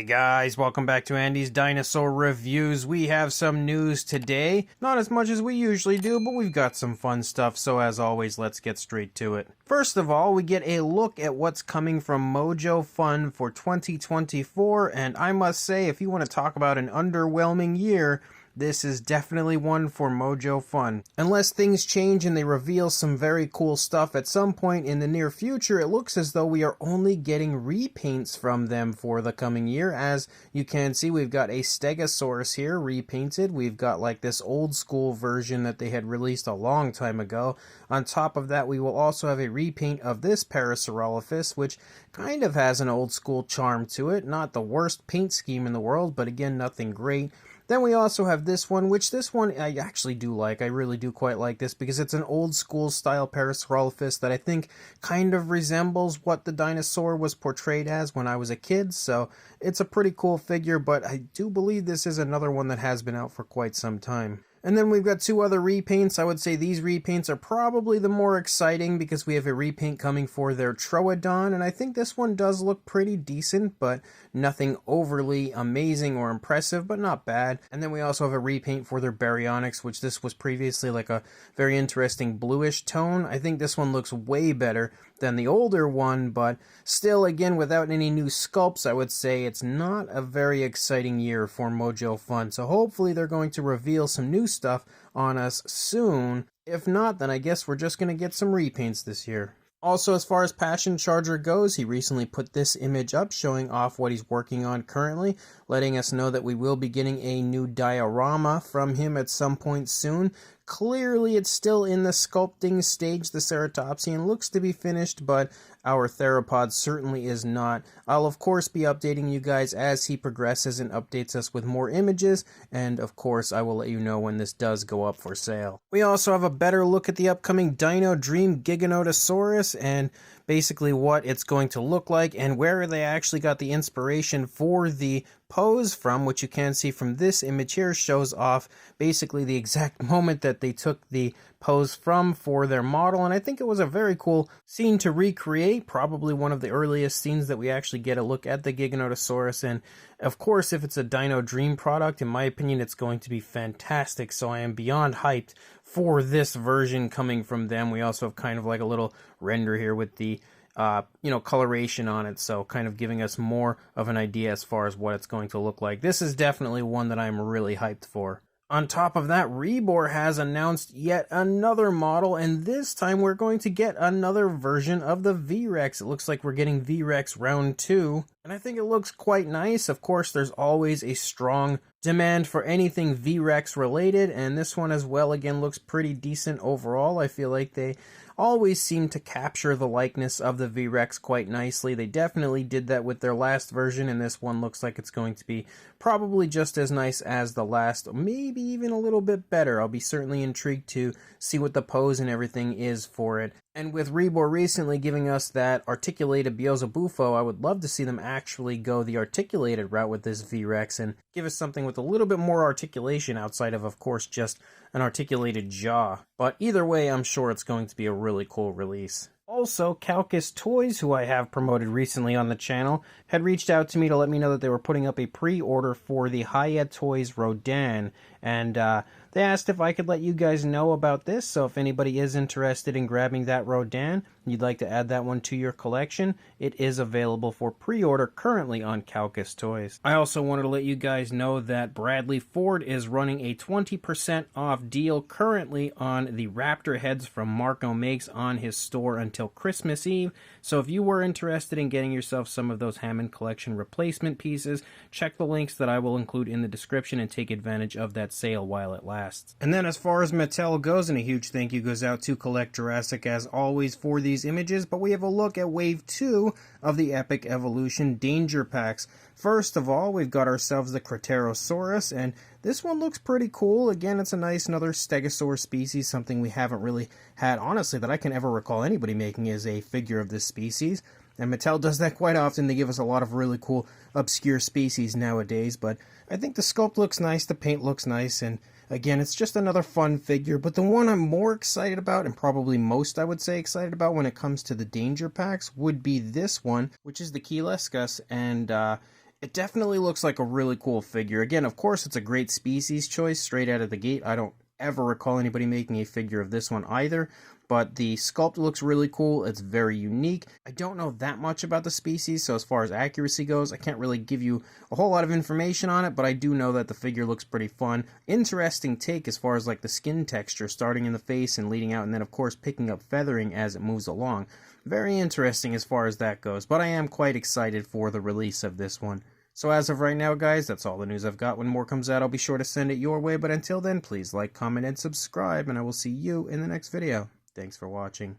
Hey guys, welcome back to Andy's Dinosaur Reviews. We have some news today. Not as much as we usually do, but we've got some fun stuff, so as always, let's get straight to it. First of all, we get a look at what's coming from Mojo Fun for 2024, and I must say, if you want to talk about an underwhelming year, this is definitely one for Mojo Fun. Unless things change and they reveal some very cool stuff at some point in the near future, it looks as though we are only getting repaints from them for the coming year. As you can see, we've got a Stegosaurus here, repainted. We've got like this old school version that they had released a long time ago. On top of that, we will also have a repaint of this Parasaurolophus, which kind of has an old school charm to it. Not the worst paint scheme in the world, but again, nothing great. Then we also have this one, which this one I actually do like. I really do quite like this because it's an old school style Parasaurolophus that I think kind of resembles what the dinosaur was portrayed as when I was a kid. So it's a pretty cool figure, but I do believe this is another one that has been out for quite some time. And then we've got two other repaints. I would say these repaints are probably the more exciting because we have a repaint coming for their Troodon, and I think this one does look pretty decent, but nothing overly amazing or impressive, but not bad. And then we also have a repaint for their Baryonyx, which this was previously like a very interesting bluish tone. I think this one looks way better than the older one, but still, again, without any new sculpts, I would say it's not a very exciting year for Mojo Fun. So hopefully they're going to reveal some new stuff on us soon. If not, then I guess we're just going to get some repaints this year. Also, as far as Passion Charger goes, he recently put this image up showing off what he's working on currently, letting us know that we will be getting a new diorama from him at some point soon. Clearly, it's still in the sculpting stage. The Ceratopsian looks to be finished, but our theropod certainly is not. I'll, of course, be updating you guys as he progresses and updates us with more images, and, of course, I will let you know when this does go up for sale. We also have a better look at the upcoming Dino Dream Giganotosaurus, and basically what it's going to look like, and where they actually got the inspiration for the pose from, which you can see from this image here, shows off basically the exact moment that they took the pose from for their model, and I think it was a very cool scene to recreate, probably one of the earliest scenes that we actually get a look at the Giganotosaurus, and of course if it's a Dino Dream product, in my opinion it's going to be fantastic, so I am beyond hyped for this version coming from them. We also have kind of like a little render here with the coloration on it, so kind of giving us more of an idea as far as what it's going to look like. This is definitely one that I'm really hyped for. On top of that, Rebor has announced yet another model, and this time we're going to get another version of the V-Rex. It looks like we're getting V-Rex round 2, and I think it looks quite nice. Of course, there's always a strong demand for anything V-Rex related, and this one as well, again, looks pretty decent overall. I feel like they always seem to capture the likeness of the V-Rex quite nicely. They definitely did that with their last version, and this one looks like it's going to be probably just as nice as the last, maybe even a little bit better. I'll be certainly intrigued to see what the pose and everything is for it. And with Rebor recently giving us that articulated Beelzebufo, I would love to see them actually go the articulated route with this V-Rex and give us something with a little bit more articulation outside of course, just an articulated jaw. But either way, I'm sure it's going to be a really cool release. Also, Kowkis Toys, who I have promoted recently on the channel, had reached out to me to let me know that they were putting up a pre-order for the Hiya Toys Rodan, and they asked if I could let you guys know about this, so if anybody is interested in grabbing that Rodan, and you'd like to add that one to your collection, it is available for pre-order currently on Kowkis Toys. I also wanted to let you guys know that Bradley Ford is running a 20% off deal currently on the raptor heads from Marco Makes on his store until Christmas Eve, so if you were interested in getting yourself some of those Hammond Collection replacement pieces, check the links that I will include in the description and take advantage of that sale while it lasts. And then as far as Mattel goes, and a huge thank you goes out to Collect Jurassic as always for these images, but we have a look at Wave 2 of the Epic Evolution Danger Packs. First of all, we've got ourselves the Preorder, and this one looks pretty cool. Again, it's a nice another Stegosaur species, something we haven't really had, honestly, that I can ever recall anybody making as a figure of this species. And Mattel does that quite often. They give us a lot of really cool obscure species nowadays, but I think the sculpt looks nice, the paint looks nice, and again, it's just another fun figure. But the one I'm more excited about, and probably most I would say excited about when it comes to the Danger Packs, would be this one, which is the Kilescus, and It definitely looks like a really cool figure. Again, of course, it's a great species choice straight out of the gate. I don't ever recall anybody making a figure of this one either, but the sculpt looks really cool. It's very unique. I don't know that much about the species, so as far as accuracy goes, I can't really give you a whole lot of information on it, but I do know that the figure looks pretty fun. Interesting take as far as like the skin texture starting in the face and leading out, and then of course picking up feathering as it moves along. Very interesting as far as that goes, but I am quite excited for the release of this one. So as of right now, guys, that's all the news I've got. When more comes out, I'll be sure to send it your way, but until then, please like, comment, and subscribe, and I will see you in the next video. Thanks for watching.